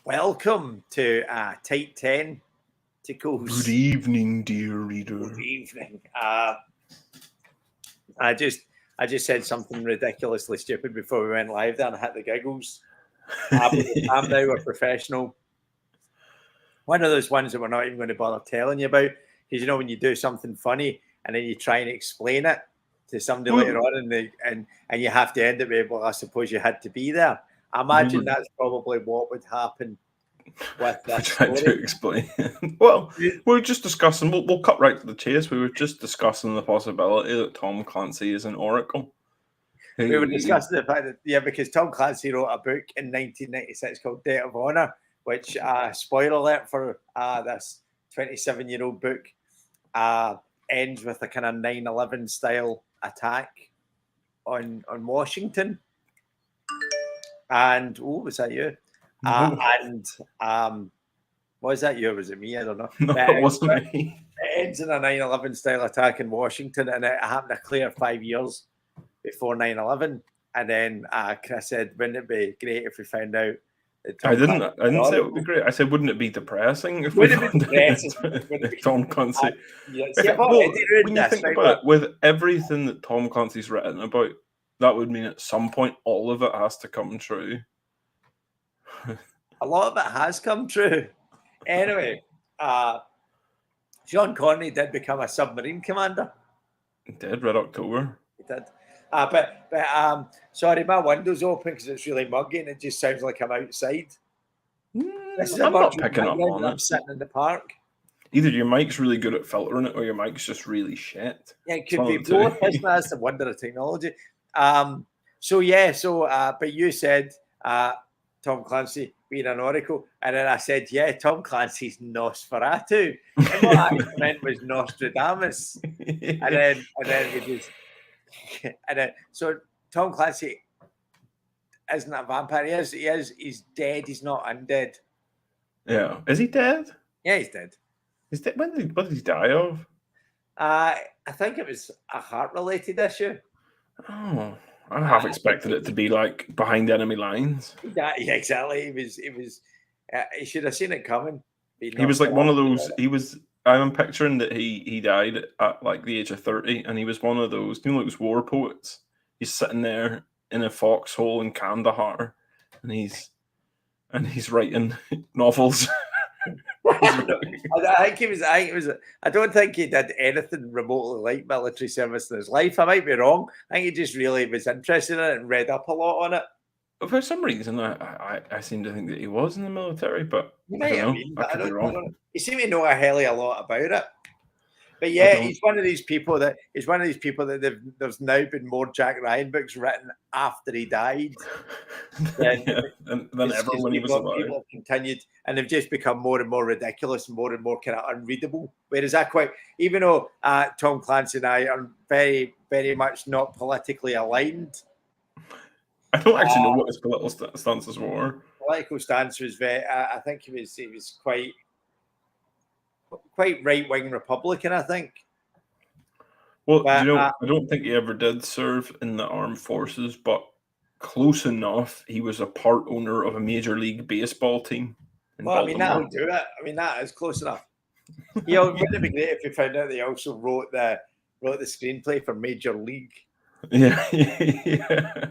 Welcome to Tight 10 Tacles. Good evening, dear reader. Good evening. I just said something ridiculously stupid before we went live there and I hit the giggles. I'm now a professional. One of those ones that we're not even going to bother telling you about, because you know when you do something funny and then you try and explain it to somebody later on and you have to end it with, well, I suppose you had to be there. I imagine that's probably what would happen with that story. To explain. Well, we were just discussing, we'll cut right to the chase. We were just discussing the possibility that Tom Clancy is an oracle. We were discussing the fact that, because Tom Clancy wrote a book in 1996 called Debt of Honor, which, spoiler alert for this 27-year-old book, ends with a kind of 9/11 style attack on Washington. And, was that you? Was that you or was it me? I don't know. No, it wasn't me. It ends in a 9/11 style attack in Washington, and it happened a clear 5 years before 9/11. And then Chris said, wouldn't it be great if we found out that I didn't say it would be great. I said, wouldn't it be depressing if we found out Tom Clancy? When you think about it, with everything that Tom Clancy's written about, that would mean at some point all of it has to come true. A lot of it has come true. Anyway, Sean Connery did become a submarine commander. He did, Red October. He did. Sorry, my window's open because it's really muggy and it just sounds like I'm outside. I'm not picking up on it. I'm sitting in the park. Either your mic's really good at filtering it or your mic's just really shit. Yeah, it could be both. That's the wonder of technology. But you said Tom Clancy being an oracle, and then I said, yeah, Tom Clancy's Nosferatu. And what I meant was Nostradamus. And then so Tom Clancy isn't a vampire. He's dead. He's not undead. Yeah. Is he dead? Yeah, he's dead. He's dead. What did he die of? I think it was a heart-related issue. Oh, I half expected it to be like behind enemy lines. Yeah, exactly. He should have seen it coming. He was like one of those. I'm picturing that he died at like the age of 30, and he was one of those, those war poets. He's sitting there in a foxhole in Kandahar, and he's writing novels. I don't think he did anything remotely like military service in his life. I might be wrong. I think he just really was interested in it and read up a lot on it. But for some reason, I seem to think that he was in the military, but I could be wrong. He seemed to know a lot about it. But yeah, he's one of these people that there's now been more Jack Ryan books written after he died than ever when he was alive. People have continued, and they've just become more and more ridiculous and more kind of unreadable. Whereas even though Tom Clancy and I are very, very much not politically aligned. I don't actually know what his political stances were. Political stance was very. I think he was quite right-wing Republican, I think. Well, I don't think he ever did serve in the armed forces, but close enough. He was a part owner of a Major League Baseball team. Baltimore. That'll do it. That is close enough. Wouldn't it be great if we found out they also wrote the screenplay for Major League? Yeah.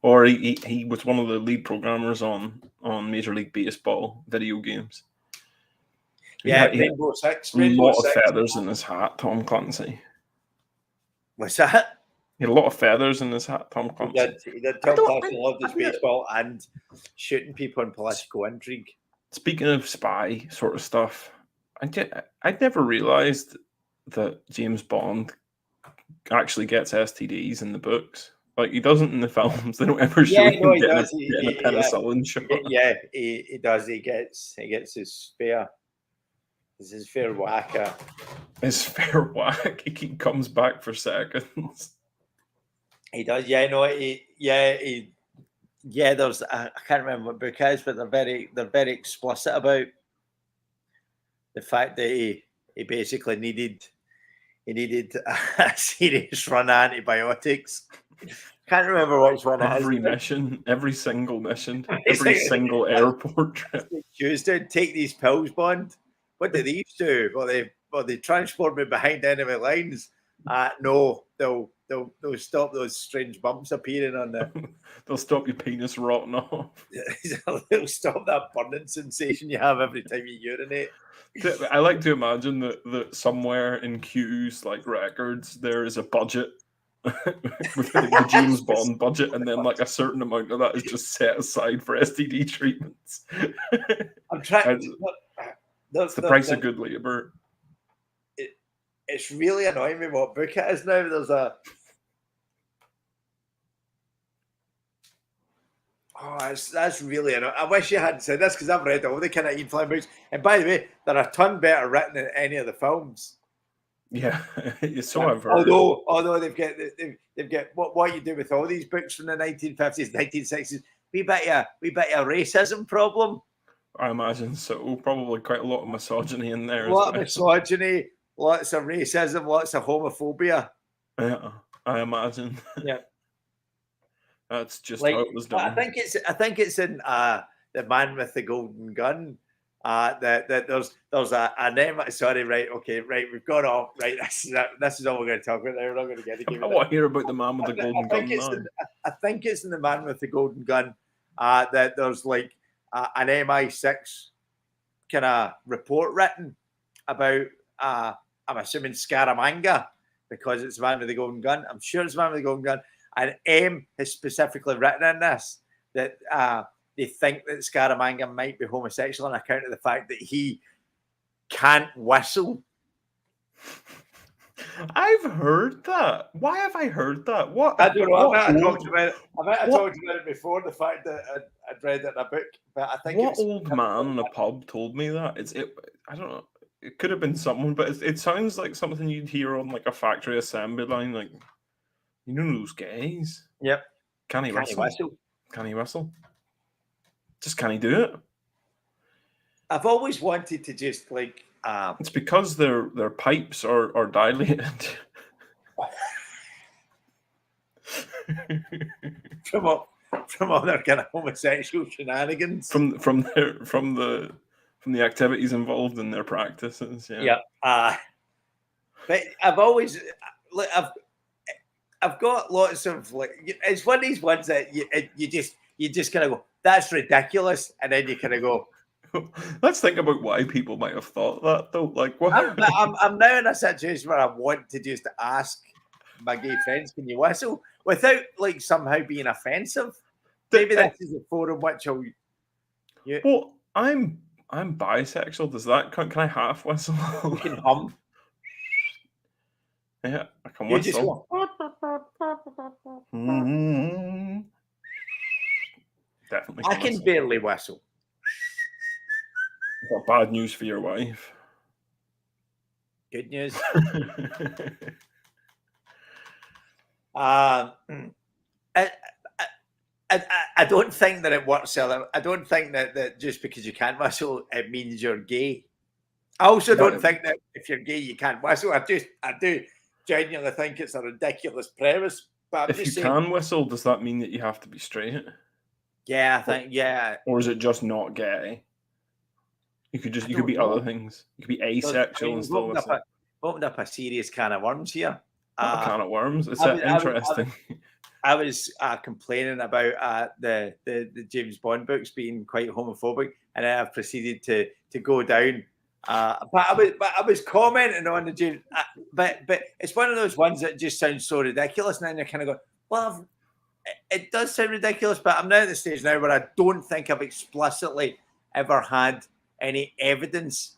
Or he was one of the lead programmers on Major League Baseball video games. Yeah, Rainbow Six. A lot of feathers in his hat, Tom Clancy. What's that? He had a lot of feathers in his hat, Tom Clancy. He did. Tom Clancy loved his baseball and shooting people in political intrigue. Speaking of spy sort of stuff, I'd never realised that James Bond actually gets STDs in the books. Like, he doesn't in the films. They don't ever show him getting a penicillin shot. Yeah, he does. He gets his spare. This is fair whack. His fair whack. He comes back for seconds. He does. Yeah, no. There's I can't remember what book it is, but they're very explicit about the fact that he basically needed a serious run of antibiotics. Can't remember which one it is. Every single mission, every single airport trip. Hughes did. Take these pills, Bond. What do these do? Well, they transport me behind enemy lines. No, they'll stop those strange bumps appearing on the. They'll stop your penis rotting off. They'll stop that burning sensation you have every time you urinate. I like to imagine that somewhere in Q's like records there is a budget with the James Bond budget, and then like a certain amount of that is just set aside for STD treatments. I'm trying. It's the price of good labour. It's really annoying me what book it is now. There's a. Oh, that's really annoying. I wish you hadn't said this because I've read all the kind of Ian Fleming books. And by the way, they're a ton better written than any of the films. Yeah, so I've heard. Although they've got what you do with all these books from the 1950s, 1960s. We bet you a racism problem. I imagine so. Probably quite a lot of misogyny in there. A lot of misogyny, lots of racism, lots of homophobia. Yeah, I imagine. Yeah. That's just how it was done. I think it's in The Man with the Golden Gun. That there's a name. Sorry, right? Okay, right. We've got off. Right, this is all we're going to talk about. Now we're not going to get to give I want to hear about the Man with the Golden Gun. I think it's in The Man with the Golden Gun that there's like an MI6 kind of report written about. I'm assuming Scaramanga because it's The Man with the Golden Gun. I'm sure it's The Man with the Golden Gun. And M has specifically written in this that they think that Scaramanga might be homosexual on account of the fact that he can't whistle. I've heard that. Why have I heard that? What? I don't know. I talked about it before, the fact that I'd read it in a book. But I think what old man in a pub told me that? I don't know. It could have been someone, but it sounds like something you'd hear on like a factory assembly line, like. You know those guys? Yep. Can he whistle? Can he whistle? Just can he do it? I've always wanted to just like. It's because their pipes are dilated. from all their kind of homosexual shenanigans. From the activities involved in their practices. Yeah. Yeah. But I've got lots of like. It's one of these ones that you just kind of go, that's ridiculous, and then you kind of go. Let's think about why people might have thought that though. Like, what? I'm now in a situation where I want to just ask my gay friends, "Can you whistle?" without like somehow being offensive. Maybe this is a forum which will. Yeah. Well, I'm bisexual. Does that can I half whistle? You can hum. Yeah, I can whistle. Definitely. I can barely whistle. Got bad news for your wife. Good news. I don't think that it works. I don't think that just because you can't whistle, it means you're gay. I also don't think that if you're gay, you can't whistle. I do genuinely think it's a ridiculous premise. But if you can whistle, does that mean that you have to be straight? Yeah, I think, yeah. Or is it just not gay? You could be other things. You could be asexual and still whistle. Opened up a serious can of worms here. A can of worms? It's interesting. I was complaining about the James Bond books being quite homophobic, and then I've proceeded to go down. But I was commenting on the James, but it's one of those ones that just sounds so ridiculous, and then you kind of go, well, it does sound ridiculous, but I'm now at the stage now where I don't think I've explicitly ever had any evidence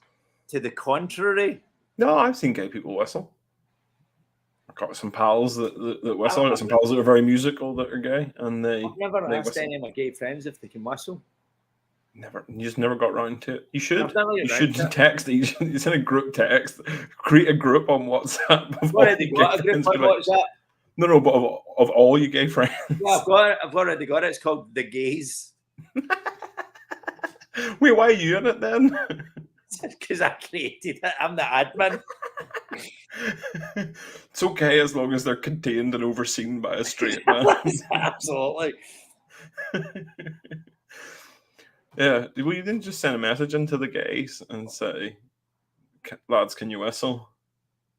to the contrary. No, I've seen gay people whistle. I've got some pals that whistle. I've got some pals that are very musical that are gay, and I've never asked any of my gay friends if they can whistle. You just never got around to it. You should. You should text. It's in a group text. Create a group on WhatsApp. What have you got? A group on WhatsApp? No, but of all your gay friends. Yeah, I've already got it. It's called The Gays. Wait, why are you in it then? Because I created it. I'm the admin. It's okay as long as they're contained and overseen by a straight man. Absolutely. Yeah, well, you didn't just send a message into the gays and say, "Lads, can you whistle?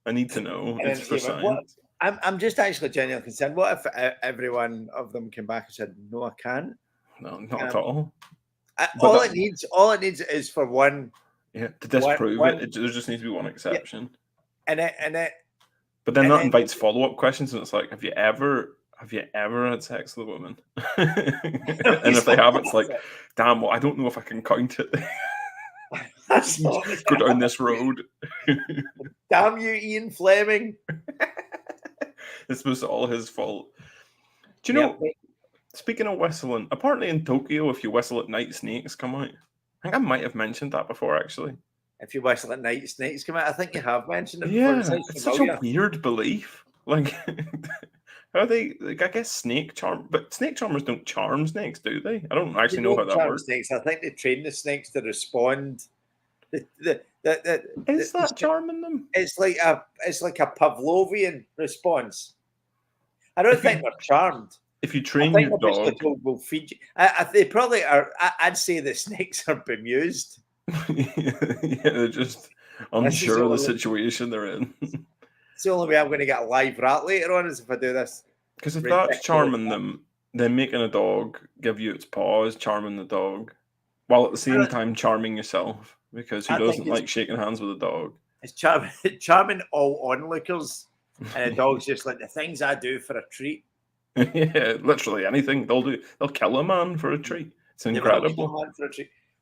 I need to know. And It's then for see, what science." I'm just actually genuinely concerned. What if every one of them came back and said, "No, I can't." No, not at all. But All it needs is for one. yeah, to disprove One, it, there just needs to be one yeah, exception. and But then that then invites follow-up questions, and it's like, have you ever had sex with a woman? And if they have, it's like, damn, well, I don't know if I can count it. Go down this road. Damn you, Ian Fleming. This was all his fault. Do you know, speaking of whistling, apparently in Tokyo, if you whistle at night, snakes come out. I think I might have mentioned that before, actually. If you whistle at night, snakes come out. I think you have mentioned it before. Yeah, it's such a weird belief. Like, how are they? Like, I guess snake charmers don't charm snakes, do they? I don't actually know how that works. Snakes. I think they train the snakes to respond. Is that charming them? It's like a Pavlovian response. I don't think they're charmed. If you train your dog, will feed you. They probably are. I'd say the snakes are bemused. Yeah, they're just unsure of the situation they're in. It's the only way I'm going to get a live rat later on is if I do this. Because if that's charming them, then making a dog give you its paw is charming the dog, while at the same time charming yourself. Because who doesn't like shaking hands with a dog? It's charming all onlookers, and the dog's just like the things I do for a treat. Yeah, literally anything they'll do. They'll kill a man for a treat. It's incredible.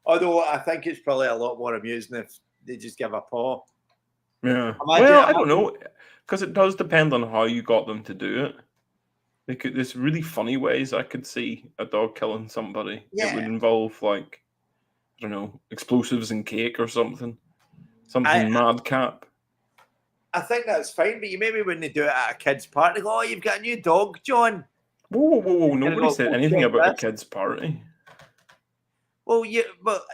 Although I think it's probably a lot more amusing if they just give a paw. Yeah. I don't know, because it does depend on how you got them to do it. There's really funny ways I could see a dog killing somebody. Yeah. It would involve, like, I don't know, explosives and cake or something. Something madcap. I think that's fine, but you maybe when they do it at a kid's party, go, "Oh, you've got a new dog, John." Whoa. Nobody said anything about a kid's party. Well,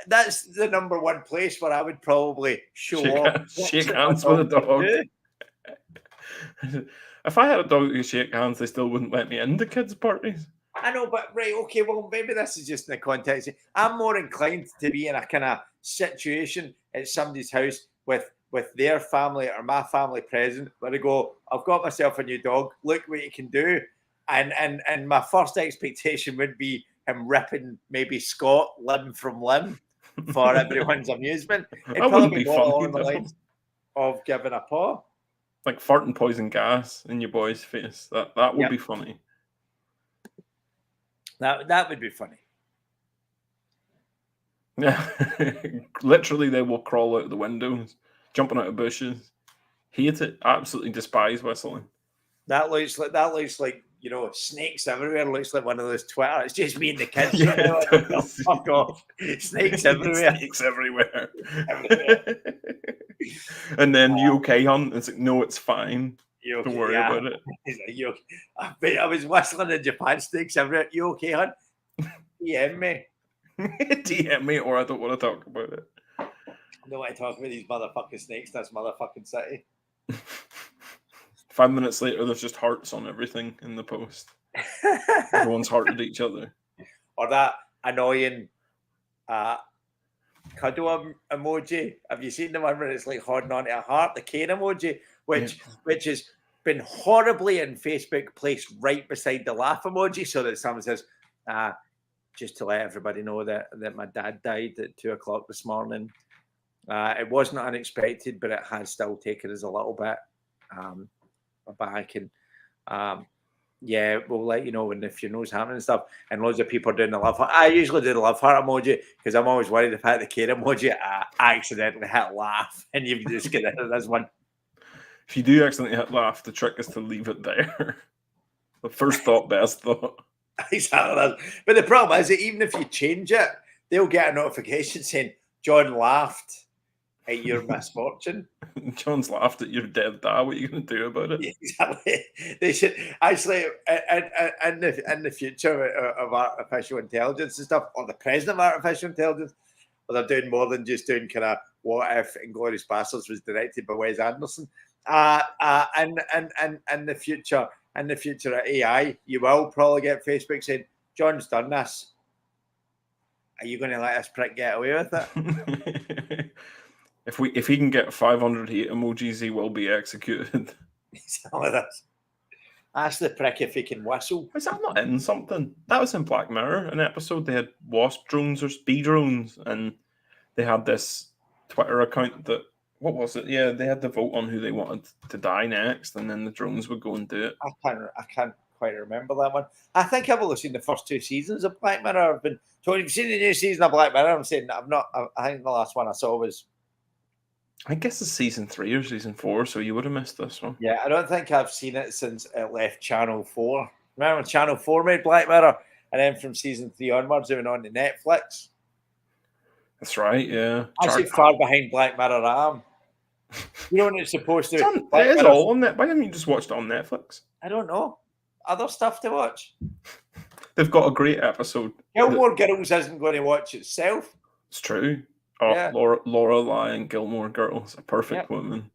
that's the number one place where I would probably shake hands with a dog. If I had a dog that could shake hands, they still wouldn't let me into kids' parties. I know, but right, okay, well, maybe this is just in the context. I'm more inclined to be in a kind of situation at somebody's house with their family or my family present, where I go, "I've got myself a new dog. Look what you can do," and my first expectation would be him ripping maybe Scott limb from limb for everyone's amusement. It'd probably be more along the lines of giving a paw, like farting poison gas in your boy's face. That would be funny. That would be funny. Yeah, literally, they will crawl out of the windows, jumping out of bushes. Hate it. Absolutely despise whistling. That looks like snakes everywhere. Looks like one of those Twitter. It's just me and the kids. Yeah, fuck off. Snakes everywhere. Snakes everywhere. And then you okay, hon? It's like, no, it's fine. Don't worry about it. I was whistling in Japan. Snakes everywhere. You okay, hon? DM me. DM me, or I don't want to talk about it. I don't want to talk about these motherfucking snakes in this motherfucking city. 5 minutes later, there's just hearts on everything in the post. Everyone's hearted each other. Or that annoying cuddle emoji. Have you seen the one where it's like holding on to a heart, the cane emoji, which has been horribly in Facebook placed right beside the laugh emoji, so that someone says, just to let everybody know that my dad died at 2:00 this morning. It wasn't unexpected, but it has still taken us a little bit back, and we'll let you know when the funeral's happening and stuff. And loads of people are doing the love heart. I usually do the love heart emoji because I'm always worried if I hit the care emoji, I accidentally hit laugh, and you just get into this one. If you do accidentally hit laugh, the trick is to leave it there. The first thought, best thought. Exactly. But the problem is that even if you change it, they'll get a notification saying John laughed at your misfortune. John's laughed at your dead dad. What are you going to do about it? Exactly. They should actually, in the future of artificial intelligence and stuff, or the president of artificial intelligence, well, they're doing more than just doing kind of what if Inglourious Basterds was directed by Wes Anderson. In the future of AI, you will probably get Facebook saying, John's done this. Are you going to let this prick get away with it? If he can get 500 hate emojis, he will be executed. Some of this. Ask the prick if he can whistle. Is that not in something? That was in Black Mirror, an episode. They had wasp drones or bee drones, and they had this Twitter account that, what was it? Yeah, they had to vote on who they wanted to die next, and then the drones would go and do it. I can't quite remember that one. I think I've only seen the first 2 seasons of Black Mirror. I've been told you've seen the new season of Black Mirror. I'm saying I've not. I think the last one I saw was. I guess it's season 3 or season 4, so you would have missed this one. Yeah, I don't think I've seen it since it left Channel 4. Remember when Channel 4 made Black Mirror? And then from season 3 onwards, it went on to Netflix. That's right, yeah. I see far behind Black Mirror I am. You know when it's supposed to... It is all on Netflix. Why didn't you just watch it on Netflix? I don't know. Other stuff to watch. They've got a great episode. Gilmore Girls isn't going to watch itself. It's true. Oh, yeah. Lorelai and Gilmore Girls, a perfect woman.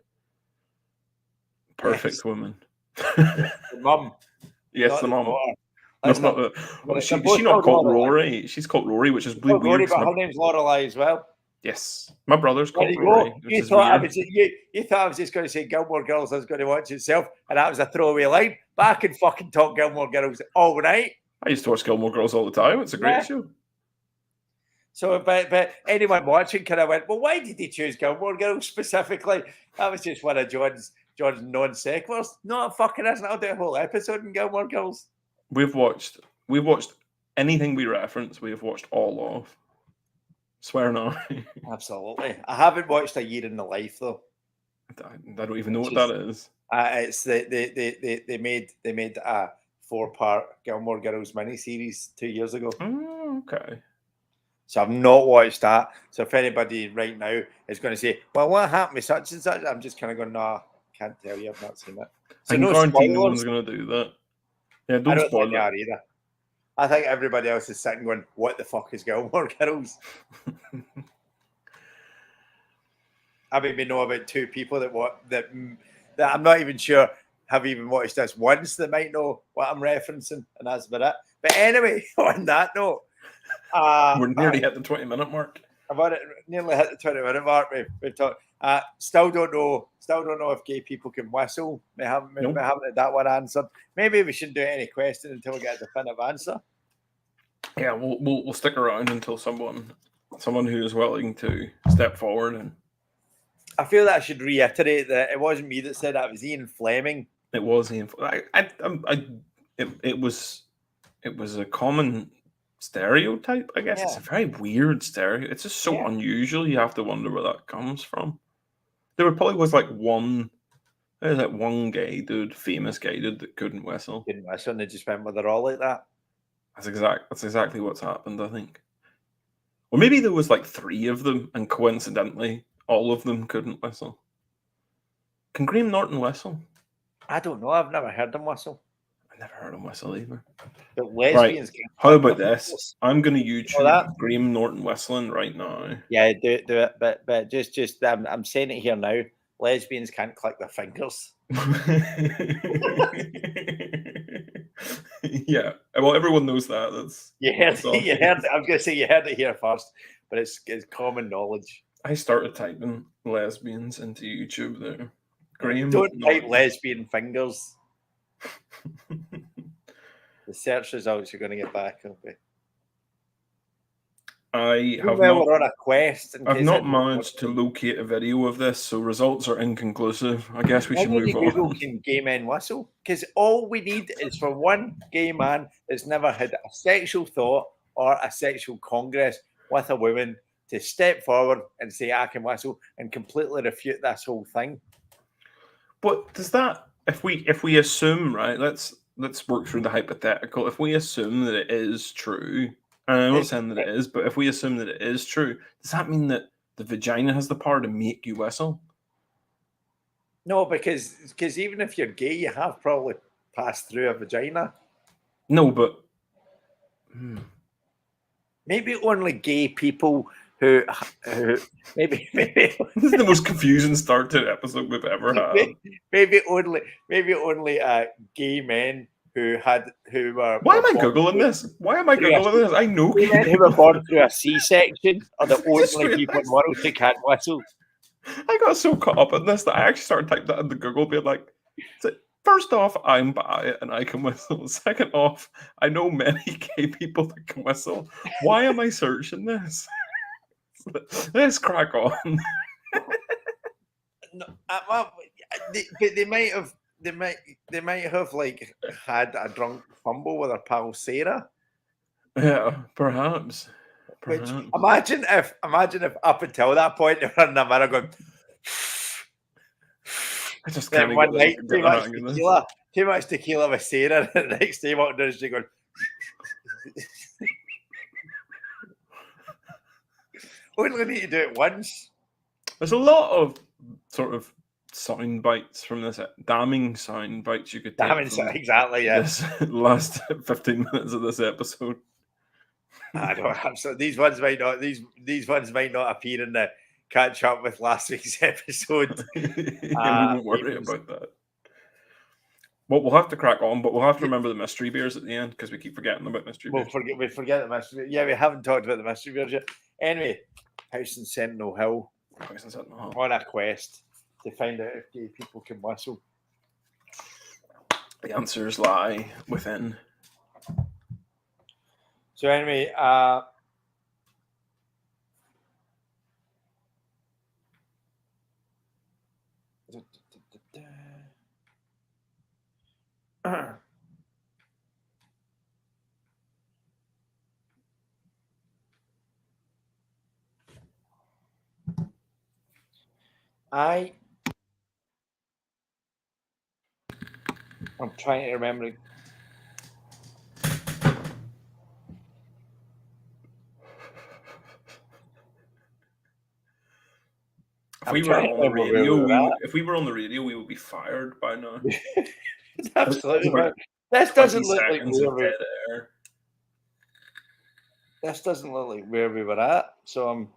Perfect woman. The mum. Yes, the mum. That's not the. She's not called Rory. She's called Rory, which is weird. Rory, but her name's Lorelai as well. Yes, my brother's called Rory. You thought I was just going to say Gilmore Girls is going to watch itself, and that was a throwaway line. But I can fucking talk Gilmore Girls all night. I used to watch Gilmore Girls all the time. It's a great show. So, but anyone watching kind of went, well, why did he choose Gilmore Girls specifically? That was just one of John's non sequiturs. No, it fucking isn't. I'll do a whole episode in Gilmore Girls. We've watched anything we reference. We have watched all of. Swear now. Absolutely. I haven't watched A Year in the Life though. I don't even know what that is. It's they made a 4-part Gilmore Girls miniseries 2 years ago. Oh, okay. So I've not watched that. So if anybody right now is going to say, well, what happened with such and such? I'm just kind of going, no, can't tell you. I've not seen it. So I guarantee no one's going to do that. Yeah, don't spoil it. Either. I think everybody else is sitting going, what the fuck is Gilmore Girls? I mean, we know about 2 people that I'm not even sure have even watched this once that might know what I'm referencing, and that's about it. But anyway, on that note, we're nearly at the 20-minute mark. Nearly hit the 20-minute mark. We've talked. Still don't know if gay people can whistle. We haven't had that one answered. Maybe we shouldn't do any question until we get a definitive answer. Yeah, we'll stick around until someone who is willing to step forward. And I feel that I should reiterate that it wasn't me that said that. It was Ian Fleming. It was Ian. It was a common stereotype, I guess. Yeah. It's a very weird stereotype. It's just so unusual. You have to wonder where that comes from. There probably was one gay dude, famous gay dude that couldn't whistle. Couldn't whistle, and they just went, well, they're all like that. That's exactly what's happened, I think. Or maybe there was 3 of them, and coincidentally, all of them couldn't whistle. Can Graham Norton whistle? I don't know. I've never heard him whistle. I never heard him whistle either. But lesbians. Right. How about this? I'm going to YouTube Graham Norton whistling right now. Yeah, do it. But just I'm saying it here now. Lesbians can't click their fingers. Yeah. Well, everyone knows that. You heard it. I was going to say you heard it here first, but it's common knowledge. I started typing lesbians into YouTube there. Graham. Don't type lesbian fingers. The search results you're going to get back. Okay. We're on a quest. I've not managed to locate a video of this, so results are inconclusive. I guess we should move on. Can gay men whistle? Because all we need is for one gay man that's never had a sexual thought or a sexual congress with a woman to step forward and say, I can whistle, and completely refute this whole thing. But does that, if we assume, right, let's work through the hypothetical. If we assume that it is true, and I'm not saying that it is, but if we assume that it is true, does that mean that the vagina has the power to make you whistle? No, because even if you're gay, you have probably passed through a vagina. No, but maybe only gay people who maybe this is the most confusing start to an episode we've ever had. Maybe only gay men who were. Why am I Googling this? Why am I Googling this? I know men who were born through a C-section are the only people in the world who can't whistle. I got so caught up in this that I actually started typing that into Google, being like, first off, I'm bi and I can whistle. Second off, I know many gay people that can whistle. Why am I searching this? Let's crack on. No, well, they might have like had a drunk fumble with their pal Sarah. Yeah, perhaps. Which imagine if up until that point they were in the mirror going. I just then can't one night too much tequila with Sarah, and the next day walked down the street going. Only need to do it once. There's a lot of sort of sound bites from this, damning sound bites you could take. Exactly, yeah. This last 15 minutes of this episode. I don't have so these ones might not appear in the catch up with last week's episode. We won't worry about that. Well, we'll have to crack on, but we'll have to remember the mystery beers at the end because we keep forgetting about mystery beers. We forget the mystery. Yeah, we haven't talked about the mystery beers yet. Anyway, House in Sentinel Hill. On a quest to find out if gay people can whistle. The answers lie within. So anyway, I'm trying to remember. If we were on the radio, we would be fired by now. Absolutely. This doesn't look like this doesn't look like where we were at. So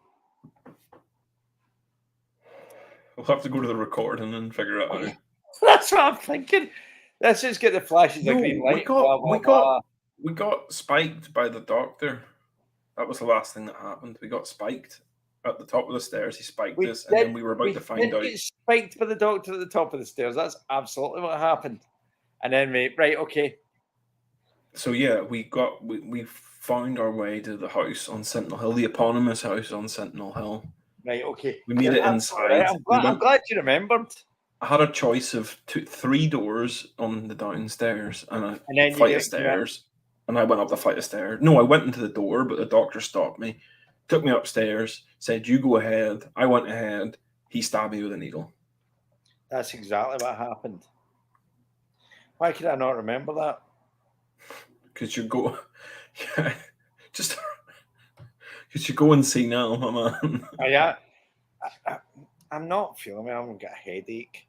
we'll have to go to the recording and figure it out. That's what I'm thinking. Let's just get the flashes of green light. We got spiked by the doctor. That was the last thing that happened. We got spiked at the top of the stairs. He spiked us, and then we were about to find out. Get spiked by the doctor at the top of the stairs. That's absolutely what happened. And then okay. So yeah, we found our way to the house on Sentinel Hill, the eponymous house on Sentinel Hill. Right, okay. We made it inside. Right. I'm glad you remembered. I had a choice of 3 doors on the downstairs and a flight of stairs. And I went up the flight of stairs. No, I went into the door, but the doctor stopped me, took me upstairs, said, "You go ahead." I went ahead. He stabbed me with a needle. That's exactly what happened. Why could I not remember that? Because you go... Yeah, just... Because you go and see now, my man. Yeah. I'm not feeling it. I'm going to get a headache.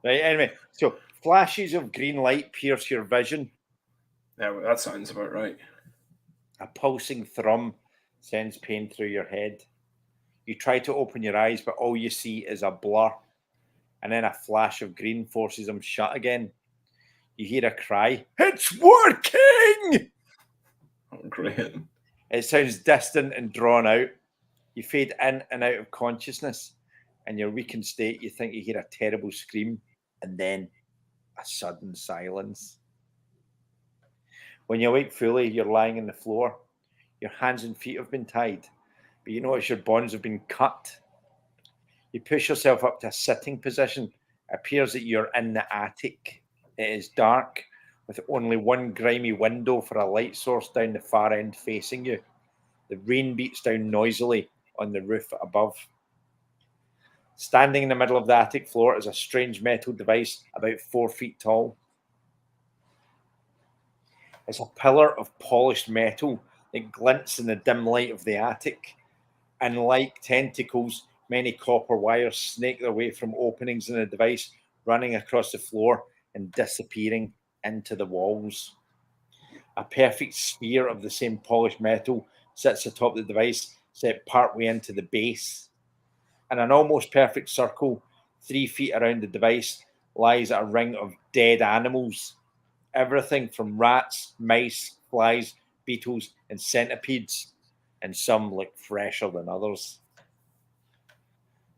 Right, anyway. So, flashes of green light pierce your vision. Yeah, well, that sounds about right. A pulsing thrum sends pain through your head. You try to open your eyes, but all you see is a blur. And then a flash of green forces them shut again. You hear a cry. It's working! Oh, great. It sounds distant and drawn out. You fade in and out of consciousness. In your weakened state, you think you hear a terrible scream. And then a sudden silence. When you awake fully, you're lying on the floor. Your hands and feet have been tied, but you notice your bonds have been cut. You push yourself up to a sitting position. It appears that you're in the attic. It is dark, with only one grimy window for a light source down the far end facing you. The rain beats down noisily on the roof above. Standing in the middle of the attic floor is a strange metal device about 4 feet tall. It's a pillar of polished metal that glints in the dim light of the attic. And like tentacles, many copper wires snake their way from openings in the device, running across the floor and disappearing into the walls. A perfect sphere of the same polished metal sits atop the device, set partway into the base. And an almost perfect circle, 3 feet around the device, lies a ring of dead animals. Everything from rats, mice, flies, beetles, and centipedes, and some look fresher than others.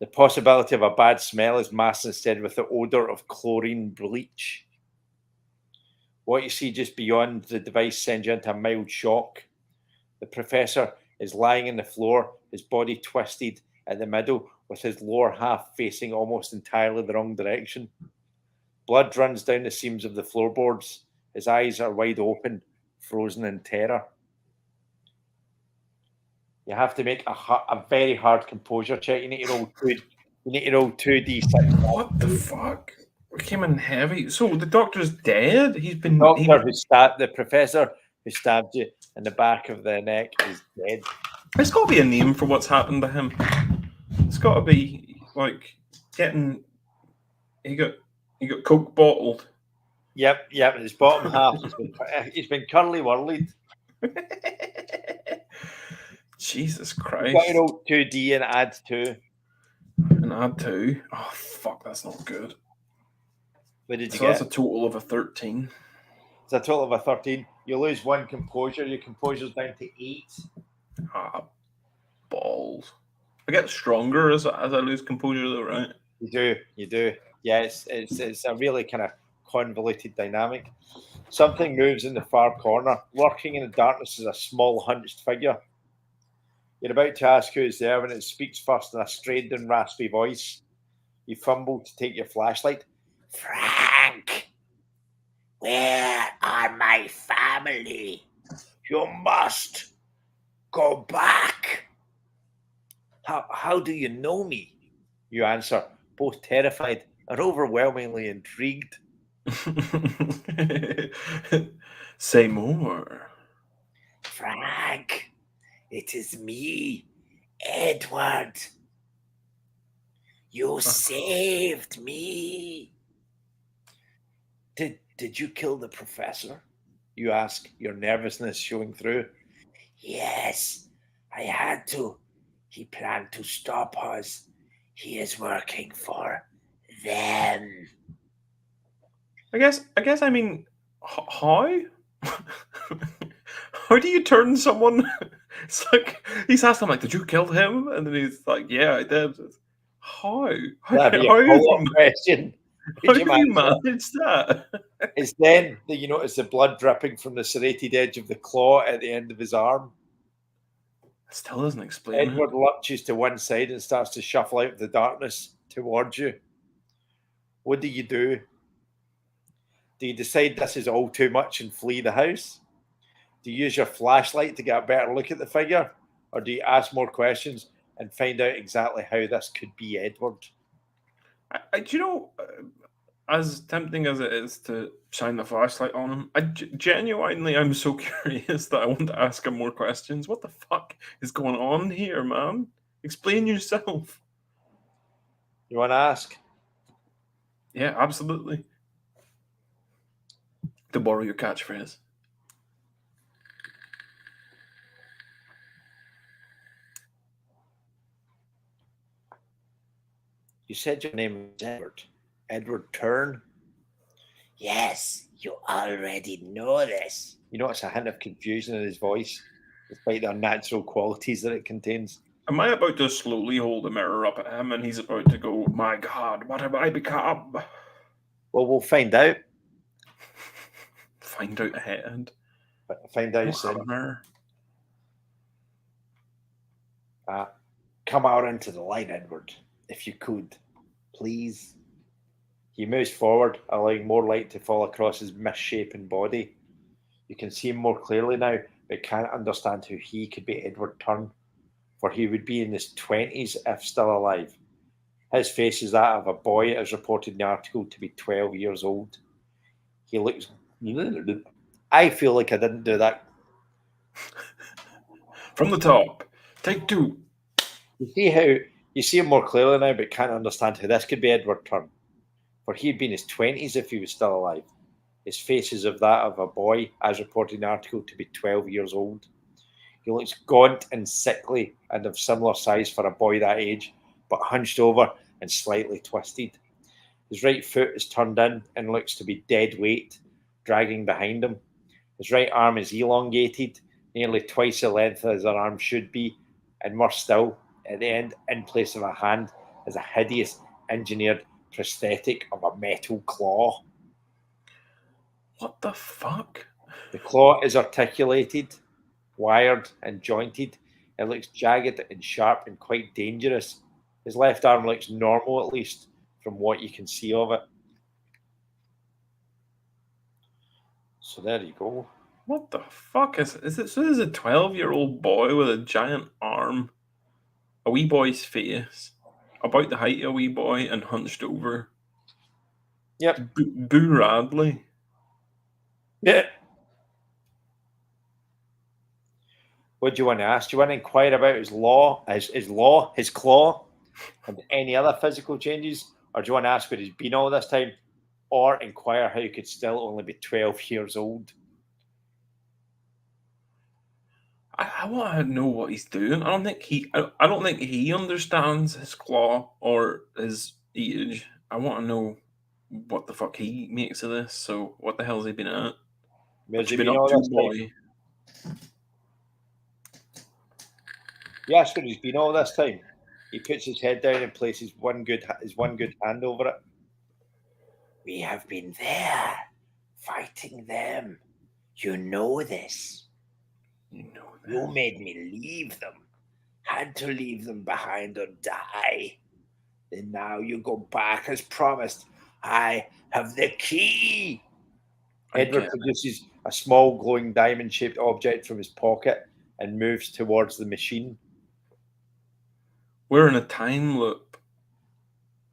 The possibility of a bad smell is masked instead with the odour of chlorine bleach. What you see just beyond the device sends you into a mild shock. The professor is lying on the floor, his body twisted at the middle, with his lower half facing almost entirely the wrong direction. Blood runs down the seams of the floorboards. His eyes are wide open, frozen in terror. You have to make a very hard composure check. You need to roll 2d6. What the fuck? We came in heavy. So the doctor's dead? The professor who stabbed you in the back of the neck is dead. There's got to be a name for what's happened to him. It's got to be like getting. He got coke bottled. Yep. His bottom half he's been curly whirled. Jesus Christ! You roll 2d and add 2. And add 2. Oh fuck, that's not good. What did you get? That's a total of a 13. It's a total of a 13. You lose 1 composure. Your composure's down to 8. Ah, balls. I get stronger as I lose composure, though, right? You do. Yeah, it's a really kind of convoluted dynamic. Something moves in the far corner. Lurking in the darkness is a small, hunched figure. You're about to ask who is there when it speaks first in a strained and raspy voice. You fumble to take your flashlight. Frank, where are my family? You must go back. How do you know me? You answer, both terrified and overwhelmingly intrigued. Say more. Frank, it is me, Edward. You saved me. Did you kill the professor? You ask, your nervousness showing through. Yes, I had to. He planned to stop us. He is working for them. I guess I mean, how? How do you turn someone? It's like he's asked him, like, did you kill him? And then he's like, yeah, I did. How? That'd be a follow-up question. How do you manage that? It's then that you notice the blood dripping from the serrated edge of the claw at the end of his arm. It still doesn't explain Edward lunges to one side and starts to shuffle out of the darkness towards you. What do you do? Do you decide this is all too much and flee the house? Do you use your flashlight to get a better look at the figure? Or do you ask more questions and find out exactly how this could be Edward? Do you know, as tempting as it is to shine the flashlight on him, I'm so curious that I want to ask him more questions. What the fuck is going on here, man? Explain yourself. You want to ask? Yeah, absolutely. To borrow your catchphrase. You said your name was Edward. Edward Turn? Yes, you already know this. You notice a hint of confusion in his voice, despite the unnatural qualities that it contains. Am I about to slowly hold the mirror up at him and he's about to go, my God, what have I become? Well, we'll find out. Find out ahead. Find out soon. Come out into the light, Edward, if you could, please. He moves forward, allowing more light to fall across his misshapen body. You can see him more clearly now, but can't understand how he could be Edward Turn, for he would be in his 20s if still alive. His face is that of a boy, as reported in the article, to be 12 years old. He looks... I feel like I didn't do that. From the top. Take 2. You see him more clearly now, but can't understand how this could be Edward Turn, for he'd be in his 20s if he was still alive. His face is of that of a boy, as reported in the article, to be 12 years old. He looks gaunt and sickly and of similar size for a boy that age, but hunched over and slightly twisted. His right foot is turned in and looks to be dead weight, dragging behind him. His right arm is elongated, nearly twice the length as an arm should be, and worse still, at the end, in place of a hand, is a hideous engineered prosthetic of a metal claw. What the fuck? The claw is articulated, wired, and jointed. It looks jagged and sharp and quite dangerous. His left arm looks normal, at least, from what you can see of it. So there you go. What the fuck is it? So this is a 12-year-old boy with a giant arm, a wee boy's face, about the height of a wee boy and hunched over. Yep. Boo Radley. Yeah. What do you want to ask? Do you want to inquire about his claw, and any other physical changes? Or do you want to ask where he's been all this time? Or inquire how he could still only be 12 years old? I want to know what he's doing. I don't think he understands his claw or his age. I want to know what the fuck he makes of this. So what the hell's he been at? Where's What he you been been up all to, this time? boy? You ask where he's been all this time. He puts his head down and places his one good hand over it. We have been there, fighting them. You know this. You know that. You made me leave them. Had to leave them behind or die. And now you go back as promised. I have the key. Edward produces a small glowing diamond-shaped object from his pocket and moves towards the machine. We're in a time loop.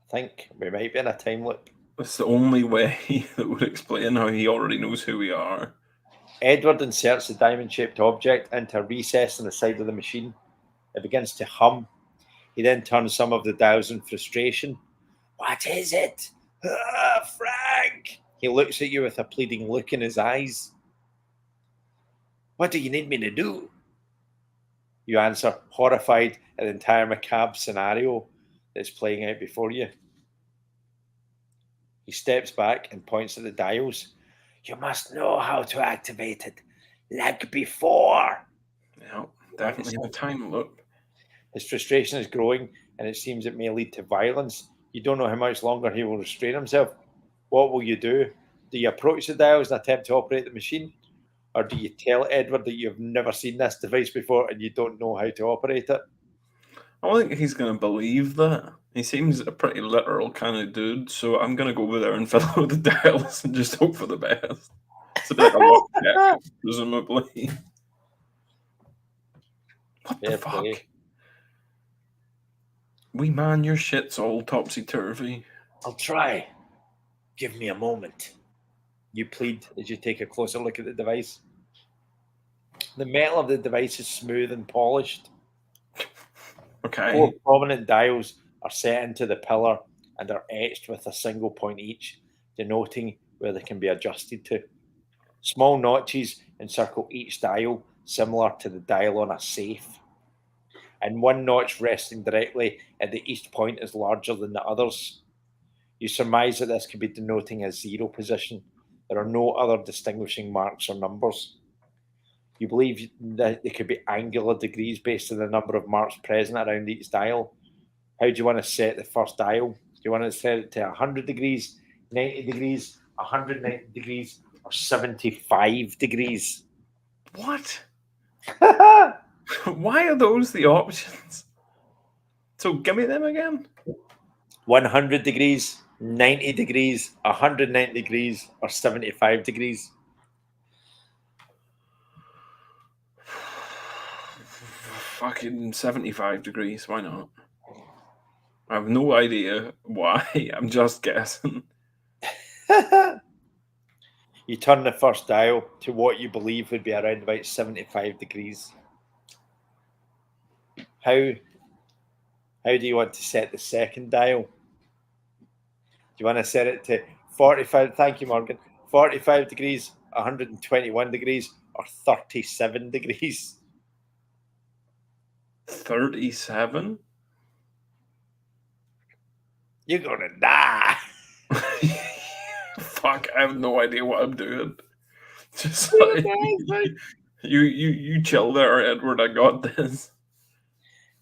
I think we might be in a time loop. That's the only way that would explain how he already knows who we are. Edward inserts the diamond-shaped object into a recess in the side of the machine. It begins to hum. He then turns some of the dials in frustration. What is it? Frank! He looks at you with a pleading look in his eyes. What do you need me to do? You answer, horrified at the entire macabre scenario that's playing out before you. He steps back and points at the dials. You must know how to activate it, like before. Yeah, definitely in a time loop. His frustration is growing, and it seems it may lead to violence. You don't know how much longer he will restrain himself. What will you do? Do you approach the dials and attempt to operate the machine? Or do you tell Edward that you've never seen this device before and you don't know how to operate it? I don't think he's going to believe that. He seems a pretty literal kind of dude, so I'm going to go over there and fiddle with the dials and just hope for the best. It's a bit like a luck check, presumably. What the fuck? Play. Wee man, your shit's all topsy-turvy. I'll try. Give me a moment. You plead as you take a closer look at the device. The metal of the device is smooth and polished. Okay. 4 prominent dials are set into the pillar and are etched with a single point each, denoting where they can be adjusted to. Small notches encircle each dial, similar to the dial on a safe. And one notch resting directly at the east point is larger than the others. You surmise that this could be denoting a 0 position. There are no other distinguishing marks or numbers. You believe that they could be angular degrees based on the number of marks present around each dial. How do you want to set the first dial? Do you want to set it to 100 degrees, 90 degrees, 190 degrees, or 75 degrees? What? Why are those the options? So give me them again. 100 degrees, 90 degrees, 190 degrees, or 75 degrees. Fucking 75 degrees. Why not? I have no idea why. I'm just guessing. You turn the first dial to what you believe would be around about 75 degrees. How do you want to set the second dial? Do you want to set it to 45? Thank you, Morgan. 45 degrees, 121 degrees, or 37 degrees? 37? You're gonna die. Fuck, I have no idea what I'm doing. Just like you chill there, Edward. I got this.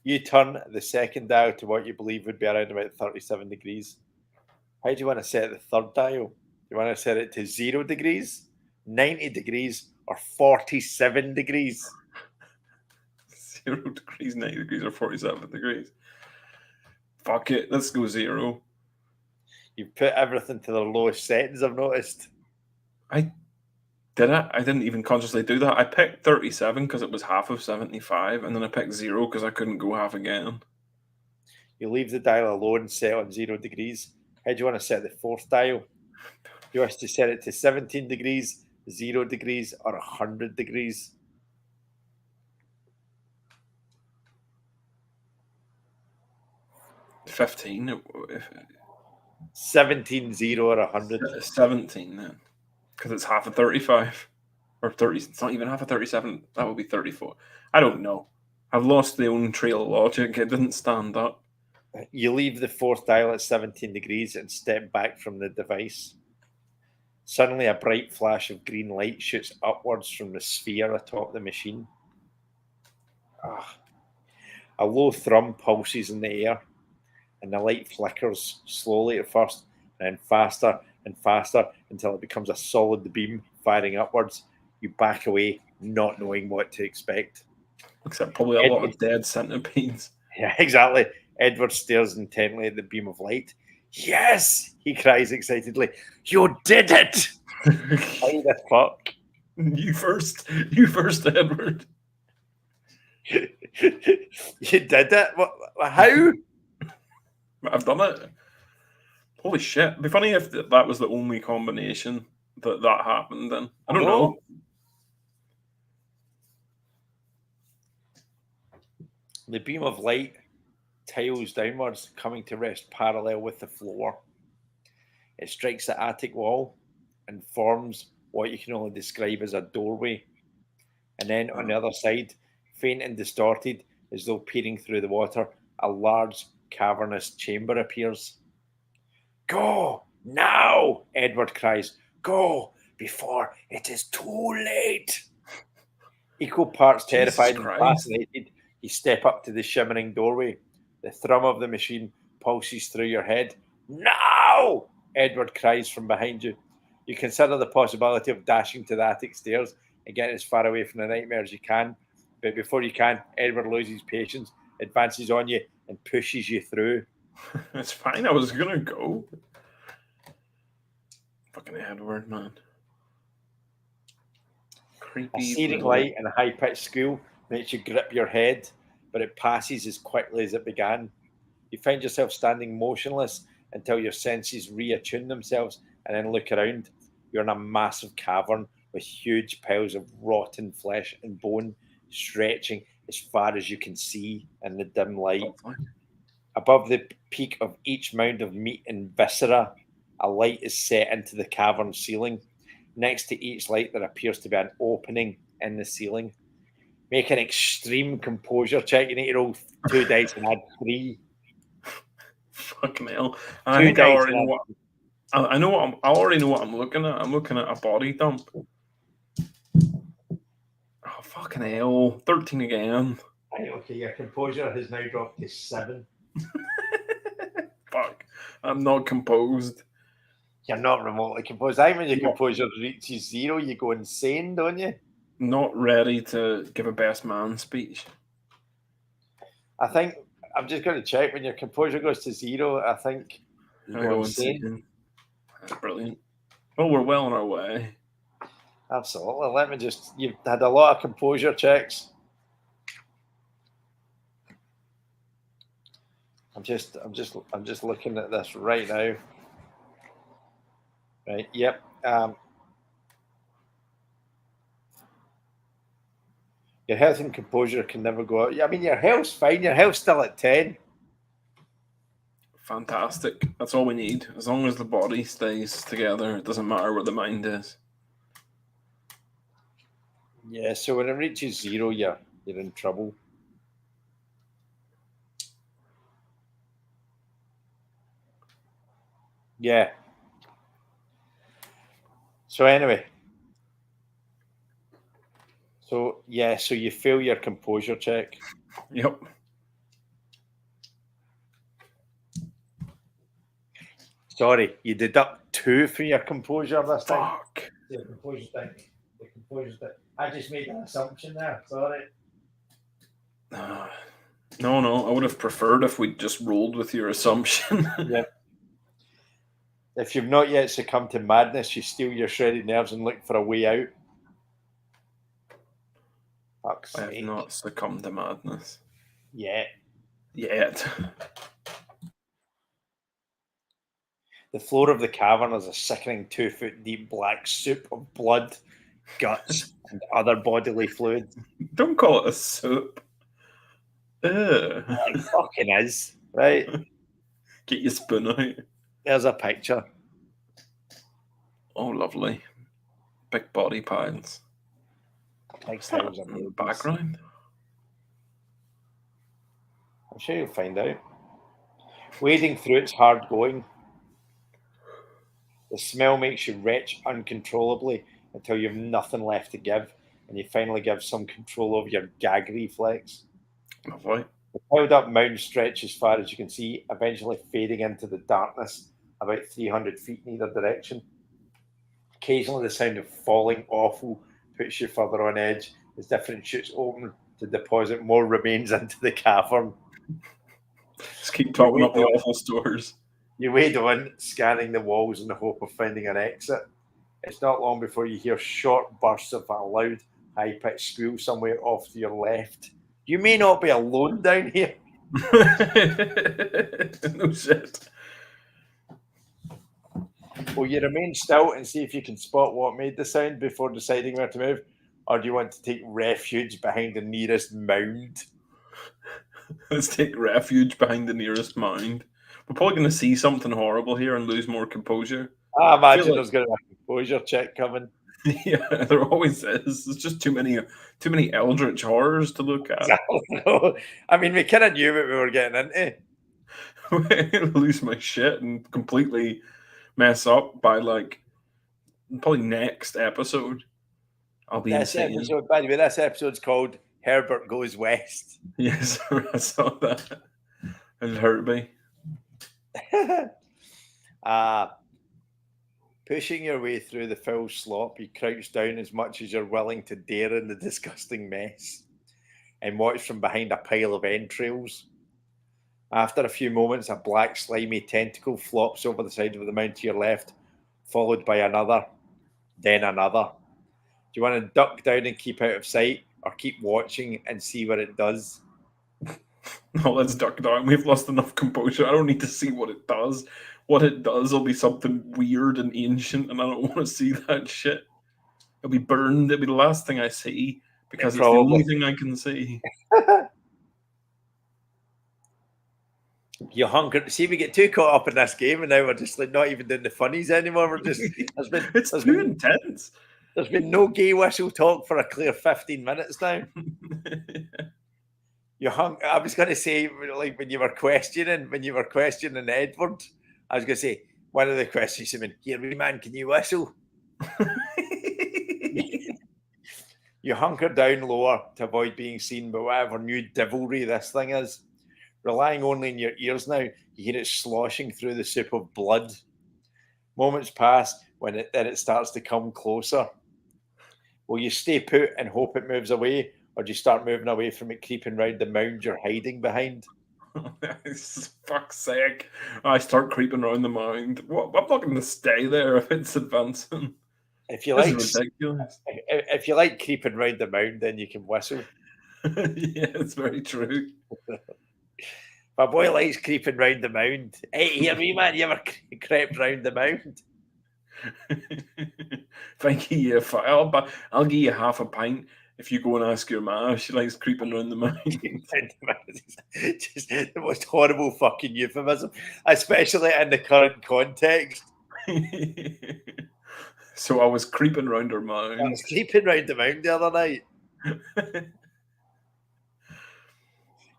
You turn the second dial to what you believe would be around about 37 degrees. How do you want to set the third dial? Do you want to set it to 0 degrees, 90 degrees, or 47 degrees? 0 degrees, 90 degrees, or 47 degrees. Fuck it, let's go 0. You've put everything to their lowest settings, I've noticed. I didn't even consciously do that. I picked 37 because it was half of 75, and then I picked 0 because I couldn't go half again. You leave the dial alone, set on 0 degrees. How do you want to set the fourth dial? You want to set it to 17 degrees, 0 degrees, or 100 degrees? 15. 17, 0, or 100? 17 then. Because it's half of 35. Or 30. It's not even half of 37. That would be 34. I don't know. I've lost the own trail of logic. It didn't stand up. You leave the fourth dial at 17 degrees and step back from the device. Suddenly, a bright flash of green light shoots upwards from the sphere atop the machine. A low thrum pulses in the air, and the light flickers slowly at first, and then faster and faster until it becomes a solid beam firing upwards. You back away, not knowing what to expect. Except probably a lot of dead centipedes. Yeah, exactly. Edward stares intently at the beam of light. Yes, he cries excitedly. You did it! How the fuck? You first, Edward. You did it? How? I've done it. Holy shit. It'd be funny if that was the only combination that happened then. I don't know. The beam of light tiles downwards, coming to rest parallel with the floor. It strikes the attic wall and forms what you can only describe as a doorway. And then on the other side, faint and distorted, as though peering through the water, a large cavernous chamber appears. Go now, Edward cries. Go before it is too late. Equal parts terrified and fascinated, you step up to the shimmering doorway. The thrum of the machine pulses through your head. Now! Edward cries from behind you. You consider the possibility of dashing to the attic stairs and getting as far away from the nightmare as you can. But before you can, Edward loses patience, advances on you, and pushes you through. It's fine. I was going to go. Fucking Edward, man. Creepy. A searing light and a high-pitched squeal makes you grip your head, but it passes as quickly as it began. You find yourself standing motionless until your senses reattune themselves and then look around. You're in a massive cavern with huge piles of rotten flesh and bone stretching as far as you can see in the dim light. Above the peak of each mound of meat and viscera, a light is set into the cavern ceiling. Next to each light, there appears to be an opening in the ceiling. Make an extreme composure check. You need to roll 2 dice and add 3. Fucking hell. I think I already know what I already know what I'm looking at. I'm looking at a body dump. Oh, fucking hell. 13 again. Right, okay, your composure has now dropped to 7. Fuck. I'm not composed. You're not remotely composed. I think when your composure reaches 0, you go insane, don't you? Not ready to give a best man speech. I think I'm just going to check when your composure goes to 0. I think you go insane. That's brilliant. Well, we're well on our way. Absolutely. Let me just. You've had a lot of composure checks. I'm just looking at this right now. Right. Yep. Your health and composure can never go out. I mean, your health's fine. Your health's still at 10. Fantastic. That's all we need. As long as the body stays together, it doesn't matter what the mind is. Yeah, so when it reaches 0, you're in trouble. Yeah, So anyway. So you fail your composure check. Yep. Sorry, you deduct 2 for your composure this time. Fuck. The composure thing. I just made an assumption there. Sorry. No. I would have preferred if we'd just rolled with your assumption. Yeah. If you've not yet succumbed to madness, you steal your shredded nerves and look for a way out. Fuck's I have sake. not succumbed to madness. Yet. The floor of the cavern is a sickening 2-foot deep black soup of blood, guts, and other bodily fluids. Don't call it a soup. It fucking is, right? Get your spoon out. There's a picture. Oh, lovely. Big body piles. What's that in the background? I'm sure you'll find out. Wading through it's hard going. The smell makes you retch uncontrollably until you've nothing left to give, and you finally give some control over your gag reflex. Lovely. The piled up mound stretches as far as you can see, eventually fading into the darkness about 300 feet in either direction. Occasionally the sound of falling awful puts you further on edge as different chutes open to deposit more remains into the cavern. Just keep topping up the awful stores. You wade on, scanning the walls in the hope of finding an exit. It's not long before you hear short bursts of a loud, high-pitched squeal somewhere off to your left. You may not be alone down here. No shit. Will you remain still and see if you can spot what made the sound before deciding where to move? Or do you want to take refuge behind the nearest mound? Let's take refuge behind the nearest mound. We're probably going to see something horrible here and lose more composure. I imagine there's going to be a composure check coming. Yeah, there always is. There's just too many eldritch horrors to look at. I mean, we kind of knew what we were getting into. Lose my shit and completely mess up by probably next episode. I'll be insane. By the way, this episode's called Herbert Goes West. Yes, I saw that. It hurt me. Pushing your way through the foul slop, you crouch down as much as you're willing to dare in the disgusting mess and watch from behind a pile of entrails. After a few moments, a black slimy tentacle flops over the side of the mound to your left, followed by another, then another. Do you want to duck down and keep out of sight, or keep watching and see what it does? No, let's duck down. We've lost enough composure. I don't need to see what it does. What it does will be something weird and ancient, and I don't want to see that shit. It'll be burned. It'll be the last thing I see because it's the only thing I can see. You hunker. See, we get too caught up in this game, and now we're just not even doing the funnies anymore. We're just it's too intense. There's been no gay whistle talk for a clear 15 minutes now. I was going to say, like when you were questioning Edward, I was going to say one of the questions. I mean, here, wee man, can you whistle? You hunker down lower to avoid being seen by whatever new devilry this thing is. Relying only on your ears now, you hear it sloshing through the soup of blood. Moments pass when it starts to come closer. Will you stay put and hope it moves away, or do you start moving away from it, creeping round the mound you're hiding behind? Fuck's sake. I start creeping around the mound. I'm not going to stay there if it's advancing. If you like creeping round the mound, then you can whistle. Yeah, it's very true. My boy likes creeping round the mound. Hey, hear me, man, you ever crept round the mound? If I give you I'll give you half a pint if you go and ask your ma if she likes creeping around the mound. Just the most horrible fucking euphemism, especially in the current context. So I was creeping around her mound. I was creeping round the mound the other night.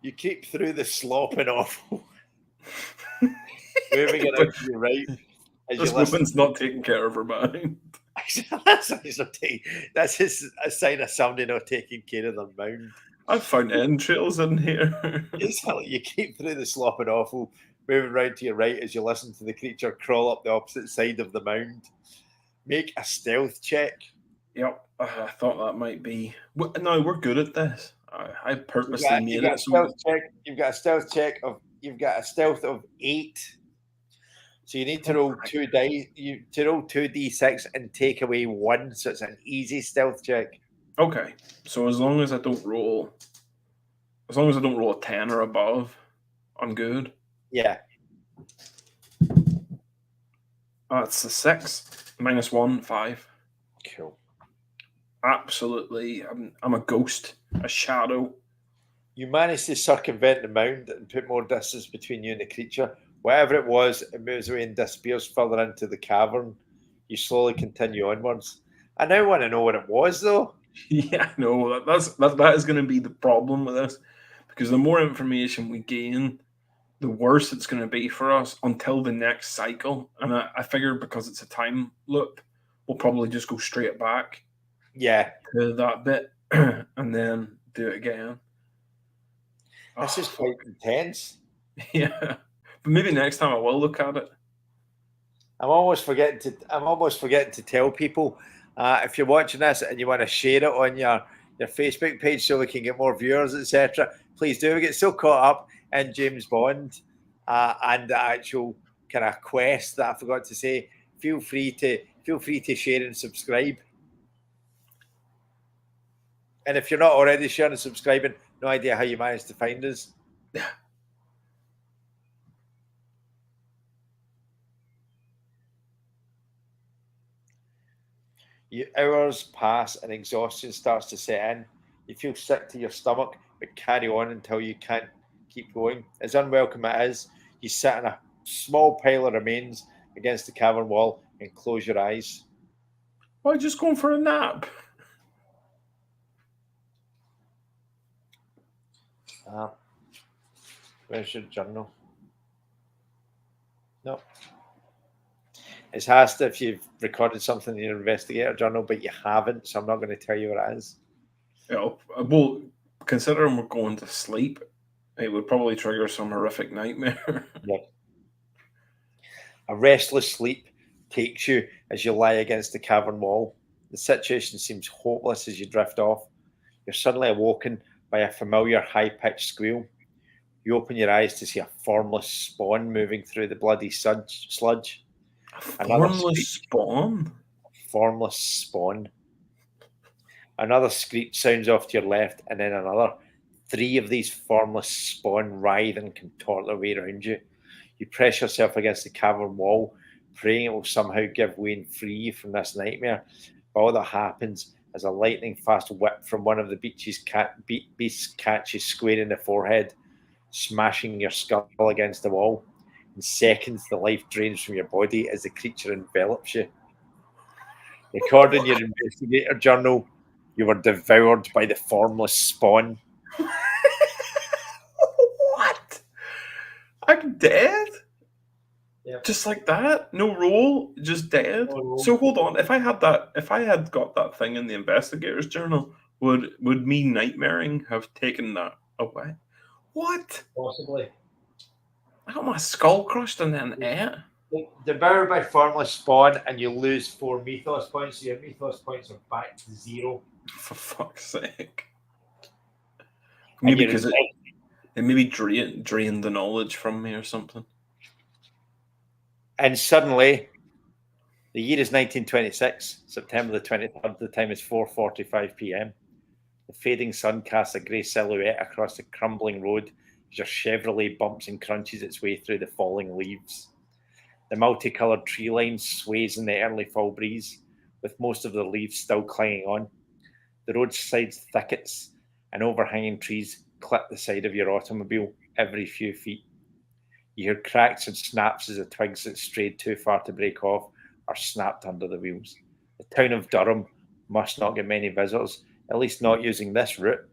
You creep through the slopping awful. Moving it out to your right. This woman's not taking care of her mind. That's a sign of somebody not taking care of their mound. I've found entrails in here. It's like you keep through the slop and awful, moving round to your right as you listen to the creature crawl up the opposite side of the mound. Make a stealth check. Yep, I thought that might be. No, we're good at this. I You've purposely got, made you've got it a so. stealth check. You've got a stealth of 8. So you need to roll 2 dice. You to roll 2d6 and take away 1. So it's an easy stealth check. Okay, so as long as I don't roll a 10 or above, I'm good. Yeah. That's a 6 minus 1, 5. Cool. Absolutely, I'm a ghost, a shadow. You manage to circumvent the mound and put more distance between you and the creature. Whatever it was, it moves away and disappears further into the cavern. You slowly continue onwards. I now want to know what it was, though. Yeah, no, that is going to be the problem with this, because the more information we gain, the worse it's going to be for us until the next cycle. And I figured because it's a time loop, we'll probably just go straight back Yeah. to that bit and then do it again. This is quite intense. Yeah, but maybe next time I will look at it. I'm almost forgetting to tell people, if you're watching this and you want to share it on your Facebook page so we can get more viewers, etc. Please do. We get so caught up in James Bond and the actual kind of quest that I forgot to say. Feel free to share and subscribe. And if you're not already sharing and subscribing, no idea how you managed to find us. Hours pass and exhaustion starts to set in. You feel sick to your stomach, but carry on until you can't keep going. As unwelcome as it is, you sit in a small pile of remains against the cavern wall and close your eyes. Why just going for a nap? Where's your journal? No. It's asked if you've recorded something in your investigator journal, but you haven't, so I'm not going to tell you what it is. Yeah, well, considering we're going to sleep, it would probably trigger some horrific nightmare. Yeah. A restless sleep takes you as you lie against the cavern wall. The situation seems hopeless as you drift off. You're suddenly awoken by a familiar high-pitched squeal. You open your eyes to see a formless spawn moving through the bloody sludge. Formless spawn? Formless spawn. Another screech sounds off to your left, and then another. 3 of these formless spawn writhe and contort their way around you. You press yourself against the cavern wall, praying it will somehow give way and free you from this nightmare. But all that happens is a lightning-fast whip from one of the beasts catches you square in the forehead, smashing your skull against the wall. In seconds, the life drains from your body as the creature envelops you. According to your investigator journal, you were devoured by the formless spawn. What? I'm dead? Yep. Just like that? No roll? Just dead? No roll. So hold on. If I had got that thing in the investigator's journal, would me nightmaring have taken that away? What? Possibly. I got my skull crushed and then ate? Devoured by formless spawn, and you lose 4 mythos points. So your mythos points are back to 0. For fuck's sake. Maybe because it maybe drained the knowledge from me or something. And suddenly, the year is 1926, September the 23rd. The time is 4:45 p.m. The fading sun casts a grey silhouette across the crumbling road as your Chevrolet bumps and crunches its way through the falling leaves. The multicoloured tree line sways in the early fall breeze, with most of the leaves still clinging on. The roadside thickets and overhanging trees clip the side of your automobile every few feet. You hear cracks and snaps as the twigs that strayed too far to break off are snapped under the wheels. The town of Durham must not get many visitors, at least not using this route.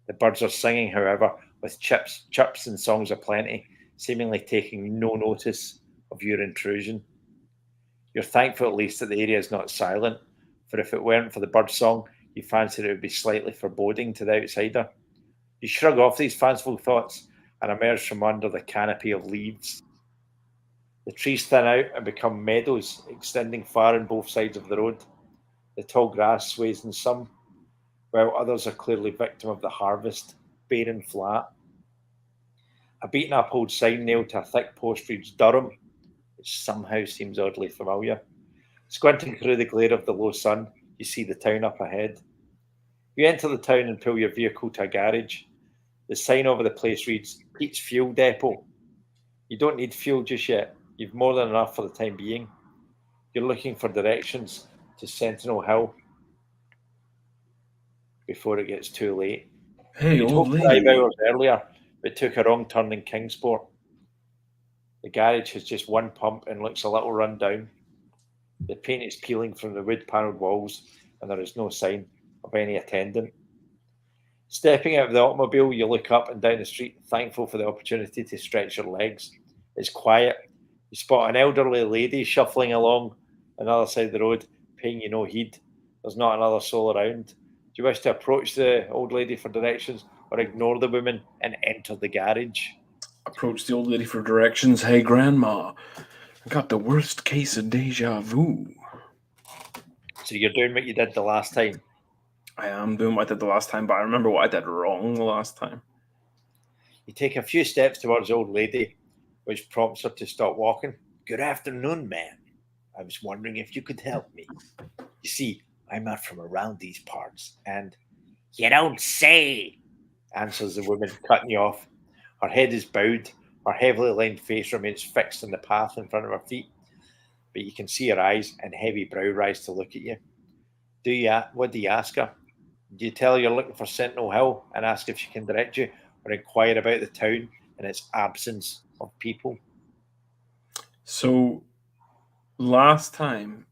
The birds are singing, however, with chirps and songs aplenty, seemingly taking no notice of your intrusion. You're thankful at least that the area is not silent, for if it weren't for the bird song, you fancied it would be slightly foreboding to the outsider. You shrug off these fanciful thoughts and emerge from under the canopy of leaves. The trees thin out and become meadows, extending far on both sides of the road. The tall grass sways in some, while others are clearly victim of the harvest, bare and flat. A beaten up old sign nailed to a thick post reads Durham, which somehow seems oddly familiar. Squinting through the glare of the low sun, you see the town up ahead. You enter the town and pull your vehicle to a garage. The sign over the place reads Pete's Fuel Depot. You don't need fuel just yet. You've more than enough for the time being. You're looking for directions to Sentinel Hill before it gets too late. Hey, You'd old hoped to arrive lady. hours earlier, but took a wrong turn in Kingsport. The garage has just one pump and looks a little run down. The paint is peeling from the wood-panelled walls, and there is no sign of any attendant. Stepping out of the automobile, you look up and down the street, thankful for the opportunity to stretch your legs. It's quiet. You spot an elderly lady shuffling along on the other side of the road, paying you no heed. There's not another soul around. Do you wish to approach the old lady for directions or ignore the woman and enter the garage? Approach the old lady for directions. Hey, Grandma, I got the worst case of deja vu. So you're doing what you did the last time. I am doing what I did the last time, but I remember what I did wrong the last time. You take a few steps towards the old lady, which prompts her to stop walking. Good afternoon, ma'am. I was wondering if you could help me. You see, I'm not from around these parts, and you don't say, answers the woman, cutting you off. Her head is bowed, her heavily lined face remains fixed on the path in front of her feet, but you can see her eyes and heavy brow rise to look at you. What do you ask her? Do you tell her you're looking for Sentinel Hill and ask if she can direct you, or inquire about the town and its absence of people? So, last time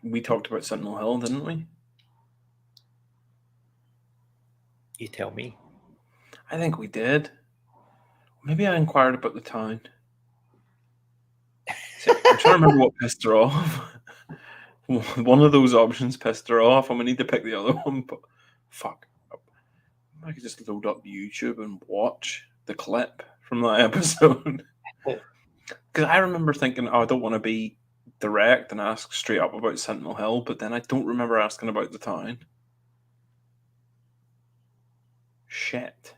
we talked about Sentinel Hill, didn't we? You tell me. I think we did. Maybe I inquired about the town. See, I'm trying to remember what pissed her off. One of those options pissed her off, and we need to pick the other one. But fuck, I could just load up YouTube and watch the clip from that episode. Because I remember thinking, oh, I don't want to be direct and ask straight up about Sentinel Hill, but then I don't remember asking about the town. Shit.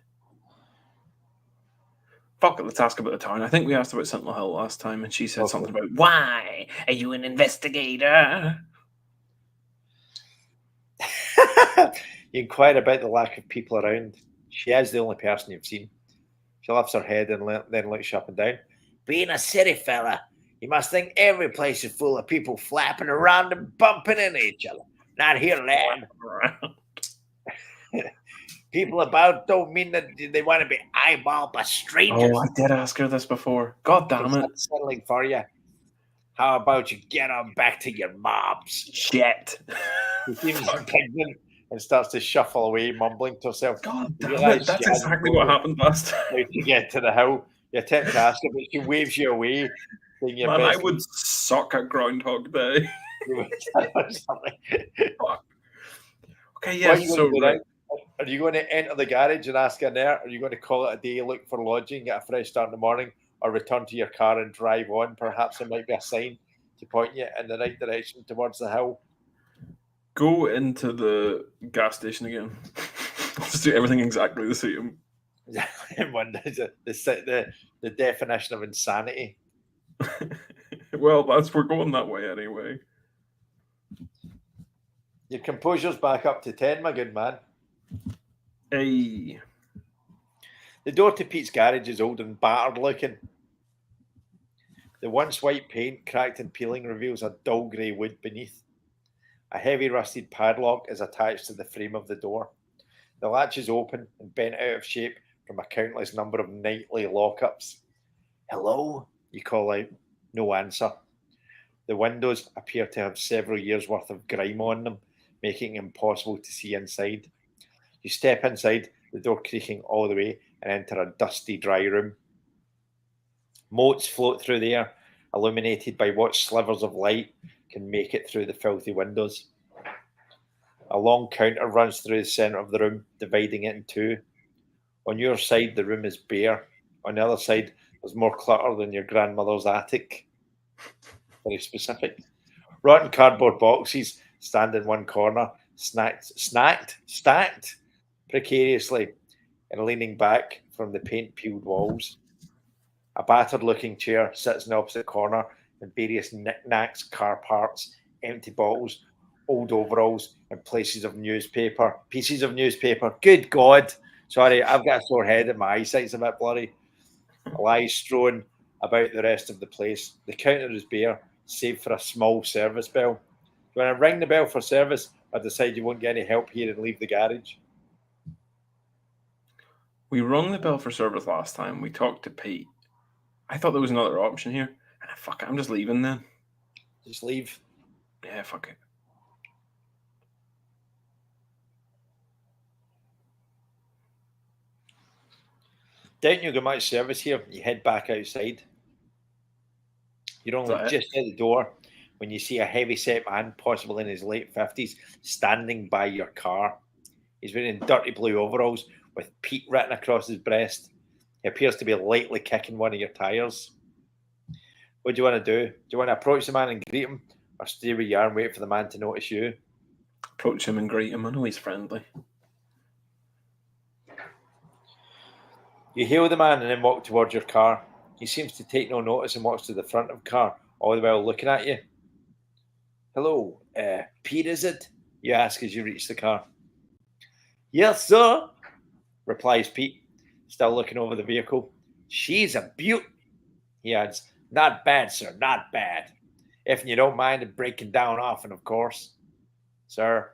Fuck it, let's ask about the town. I think we asked about Sentinel Hill last time, and she said something about, why? Are you an investigator? You inquire about the lack of people around. She is the only person you've seen. She lifts her head and then looks you up and down. Being a city fella, you must think every place is full of people flapping around and bumping into each other. Not here, lad. People about don't mean that they want to be eyeballed by strangers. Oh, I did ask her this before. God damn it. It's settling for you. How about you get on back to your mobs? Shit. He seems indignant and starts to shuffle away, mumbling to herself. God damn it. That's exactly what happened last time. To get to the hill, you attempt to ask her, but she waves you away. Man, I would suck at Groundhog Day. Fuck. Okay, yeah, so right. Are you going to enter the garage and ask her there? Are you going to call it a day, look for lodging, get a fresh start in the morning, or return to your car and drive on? Perhaps there might be a sign to point you in the right direction towards the hill. Go into the gas station again. Let's do everything exactly the same. The definition of insanity. Well, we're going that way anyway. Your composure's back up to 10, my good man. Hey. The door to Pete's garage is old and battered looking. The once white paint, cracked and peeling, reveals a dull grey wood beneath. A heavy rusted padlock is attached to the frame of the door. The latch is open and bent out of shape from a countless number of nightly lockups. Hello, you call out. No answer. The windows appear to have several years' worth of grime on them, making it impossible to see inside. You step inside, the door creaking all the way, and enter a dusty, dry room. Motes float through the air, illuminated by what slivers of light can make it through the filthy windows. A long counter runs through the centre of the room, dividing it in two. On your side, the room is bare. On the other side, there's more clutter than your grandmother's attic. Very specific. Rotten cardboard boxes stand in one corner, stacked precariously and leaning back from the paint-peeled walls. A battered-looking chair sits in the opposite corner, and various knickknacks, car parts, empty bottles, old overalls, and pieces of newspaper. Good God! Sorry, I've got a sore head and my eyesight's a bit blurry. Lie strewn about the rest of the place. The counter is bare, save for a small service bell. When I ring the bell for service, I decide you won't get any help here and leave the garage. We rung the bell for service last time. We talked to Pete. I thought there was another option here. And fuck it, I'm just leaving then. Just leave. Yeah, fuck it. Don't you get much service here? You head back outside. You're only just at the door when you see a heavy-set man, possibly in his late 50s, standing by your car. He's wearing dirty blue overalls with Pete written across his breast. He appears to be lightly kicking one of your tyres. What do you want to do? Do you want to approach the man and greet him, or stay where you are and wait for the man to notice you? Approach him and greet him. I know he's friendly. You hail the man and then walk towards your car. He seems to take no notice and walks to the front of the car, all the while looking at you. Hello, Pete, is it? You ask as you reach the car. Yes, sir, replies Pete, still looking over the vehicle. She's a beaut, he adds. Not bad, sir, not bad. If you don't mind it breaking down often, of course. Sir,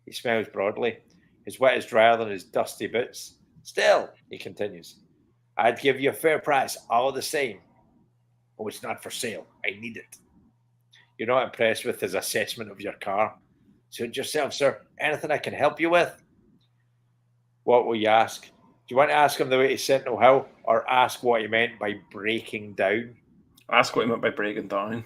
he smiles broadly. His wet is drier than his dusty boots. Still, he continues, I'd give you a fair price, all the same. Oh, it's not for sale. I need it. You're not impressed with his assessment of your car. Suit yourself, sir. Anything I can help you with? What will you ask? Do you want to ask him the way to Sentinel Hill, or ask what he meant by breaking down? Ask what he meant by breaking down.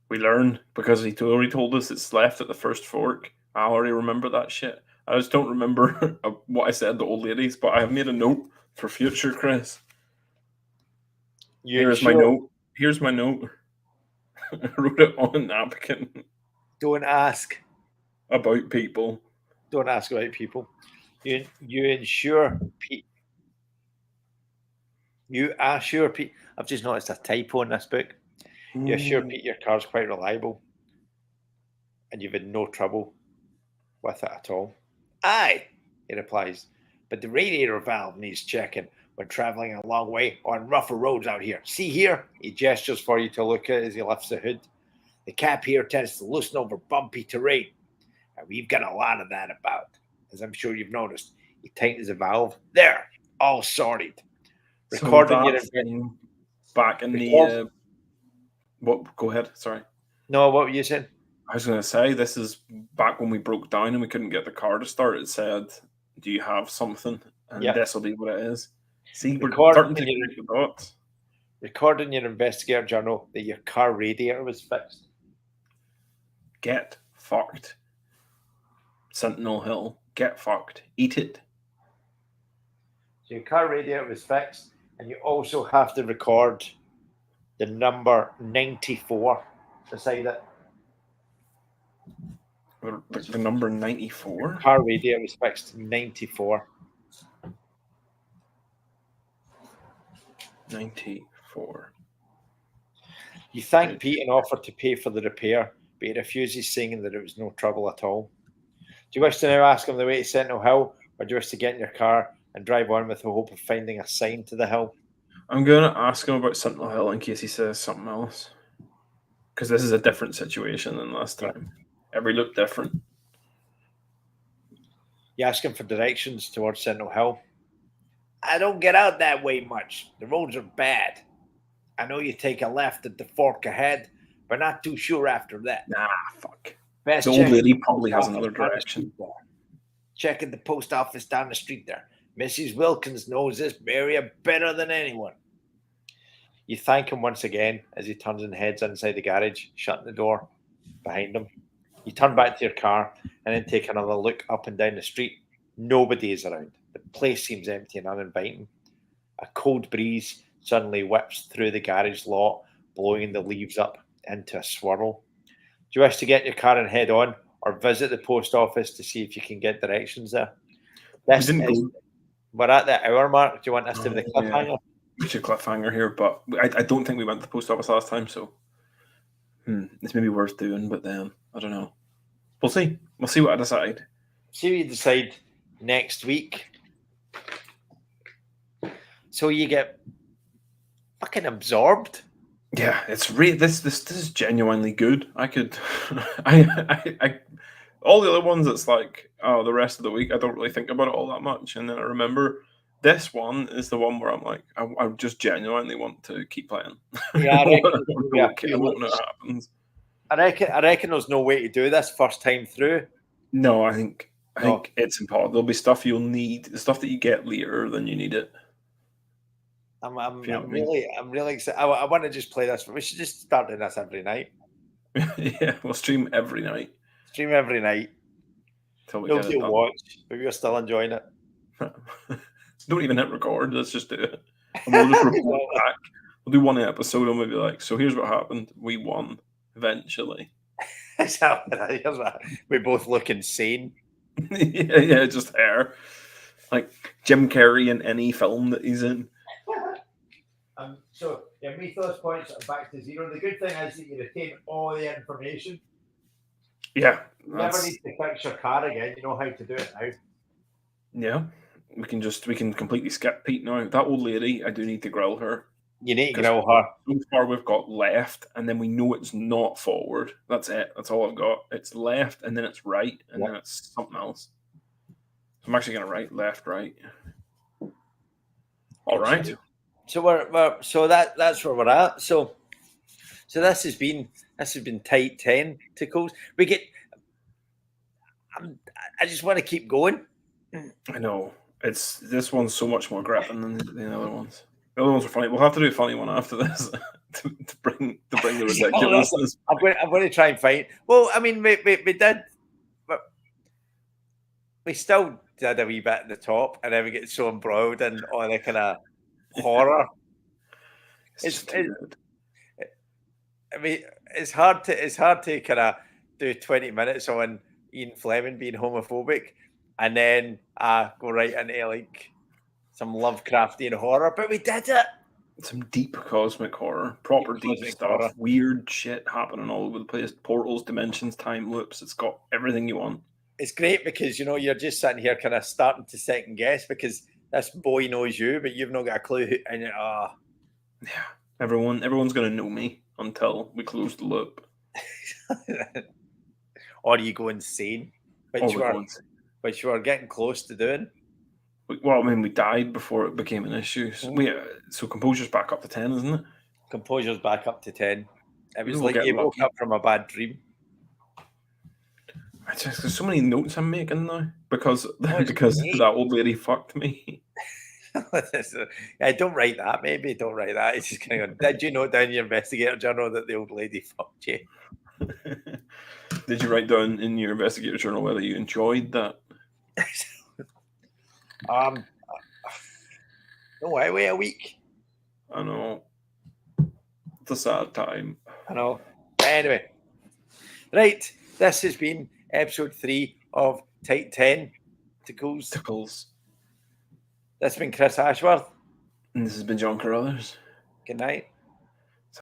We learn, because he already told us it's left at the first fork. I already remember that shit. I just don't remember what I said to old ladies, but I have made a note for future, Chris. Here's my note. Here's my note. I wrote it on a napkin. Don't ask about people. Don't ask about people. You ensure Pete. You assure Pete. I've just noticed a typo in this book. You assure Pete your car's quite reliable, and you've had no trouble with it at all. Aye, he replies, but the radiator valve needs checking when travelling a long way on rougher roads out here. See here? He gestures for you to look at as he lifts the hood. The cap here tends to loosen over bumpy terrain, and we've got a lot of that about, as I'm sure you've noticed. He tightens the valve. There, all sorted. Recording your thing back in the... What? Go ahead, sorry. No, what were you saying? I was going to say, this is back when we broke down and we couldn't get the car to start. It said, do you have something? And this will be what it is. See, we're starting to connect the dots. Record in your investigator journal that your car radiator was fixed. Get fucked. Sentinel Hill. Get fucked. Eat it. So your car radiator was fixed, and you also have to record the number 94 beside it. The number 94? Car radiator was fixed 94. 94. You thank Pete and offer to pay for the repair, but he refuses, saying that it was no trouble at all. Do you wish to now ask him the way to Sentinel Hill, or do you wish to get in your car and drive on with the hope of finding a sign to the hill? I'm going to ask him about Sentinel Hill in case he says something else. Because this is a different situation than last time. Every look different. You ask him for directions towards Sentinel Hill. I don't get out that way much. The roads are bad. I know you take a left at the fork ahead, but not too sure after that. Nah, fuck. Best the old lady probably has another direction. Check at the post office down the street there. Mrs. Wilkins knows this area better than anyone. You thank him once again as he turns and heads inside the garage, shutting the door behind him. You turn back to your car and then take another look up and down the street. Nobody is around. The place seems empty and uninviting. A cold breeze suddenly whips through the garage lot, blowing the leaves up into a swirl. Do you wish to get your car and head on, or visit the post office to see if you can get directions there? We didn't go. We're at the hour mark. Do you want us to do the cliffhanger? Yeah. We should cliffhanger here, but I don't think we went to the post office last time, so it's maybe worth doing, but then I don't know. We'll see. We'll see what I decide. See what you decide next week. So you get fucking absorbed. Yeah, it's this is genuinely good. I could, I all the other ones. It's like, oh, the rest of the week I don't really think about it all that much, and then I remember this one is the one where I'm like, I just genuinely want to keep playing. Yeah, I reckon, I won't know what happens. I reckon there's no way to do this first time through. No, I think it's important. There'll be stuff you'll need, the stuff that you get later than you need it. I'm really excited. I want to just play this. We should just start doing this every night. Yeah, we'll stream every night. Stream every night. Nobody will watch, but we're still enjoying it. Don't even hit record. Let's just do it. And we'll just report back. We'll do one episode and we'll be like, so here's what happened. We won eventually. We both look insane. yeah, just hair. Like Jim Carrey in any film that he's in. So your mythos points are back to zero. The good thing is that you retain all the information. Yeah. You never need to fix your car again. You know how to do it now. Yeah. We can completely skip Pete now. That old lady, I do need to grill her. You need to grill her. So far we've got left, and then we know it's not forward. That's it. That's all I've got. It's left, and then it's right, and then it's something else. So I'm actually going to write left, right. All right. So that's where we're at. So this has been tight 10 tickles. I just want to keep going. I know. This one's so much more gripping than the other ones. The other ones are funny. We'll have to do a funny one after this to bring the ridiculousness. I'm going to try and find. Well, I mean, we did, but we still did a wee bit at the top, and then we get so embroiled in all the kind of horror. I mean, it's hard to kind of do 20 minutes on Ian Fleming being homophobic, and then go right into like some Lovecraftian horror, but we did it. Some deep cosmic horror, proper deep stuff, horror. Weird shit happening all over the place. Portals, dimensions, time loops. It's got everything you want. It's great because you're just sitting here kind of starting to second guess because this boy knows you, but you've not got a clue who. And yeah, everyone's gonna know me until we close the loop, or you go insane, which you are getting close to doing. Well, I mean, we died before it became an issue. So composure's back up to 10, isn't it? Composure's back up to 10. It was like you woke up from a bad dream. There's so many notes I'm making now because that old lady fucked me. Don't write that. Maybe don't write that. It's just kind of. Did you note down your investigator journal that the old lady fucked you? Did you write down in your investigator journal whether you enjoyed that? No, I wait a week. I know. It's a sad time. I know. Anyway, right. This has been episode 3 of Tight 10 Tickles. This has been Chris Ashworth. And this has been John Carruthers. Good night.